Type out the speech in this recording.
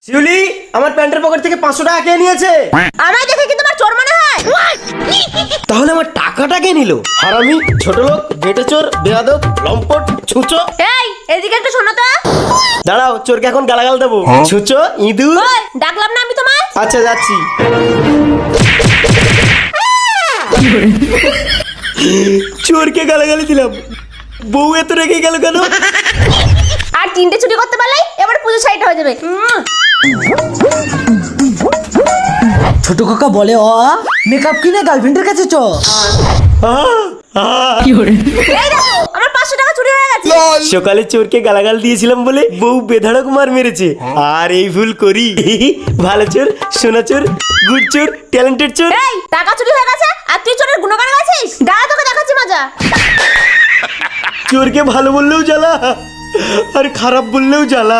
শিউলি, আমার প্যান্টের পকেট থেকে 500 টাকা কে নিয়েছে? আমায় দেখে কি তোমার চোর মনে হয়? তাহলে আমার টাকাটা কে নিল? হারামি, ছোট লোক, বেটেচোর, বেয়াদব, লম্পট, ছুঁচো। এই এদিকে একটু শোনো তো। দাঁড়াও, চোরকে এখন গালাগাল দেবো। ছুঁচো, ইঁদুর। ওই ডাকলাম না আমি তোমায়? আচ্ছা, যাচ্ছি। চোরকে গালাগালি দিলাম, বউ এত রেগে গেল কেন? আর 3টে চুরি করতে পারলেই এবার পুজো সাইড হয়ে যাবে। ছোট কাকা বলে মেকআপ কিনে গার্লফ্রেন্ডের কাছে চ। এই দেখো আমার 500 টাকা চুরি হয়ে গেছে। সকালে চোরকে গালাগাল দিয়েছিলাম বলে বউ বেধাড়ক মার মেরেছে। আর এই ভুল করি? ভালো চোর, সোনা চোর, গুড চোর, ট্যালেন্টেড চোর। এই টাকা চুরি হয়ে গেছে আর তুই চোরের গুণগান গাইছিস? দাঁড়া তোকে দেখাচ্ছি মজা। চোরকে ভালো বললেও জ্বালা, আর খারাপ বললেও জ্বালা।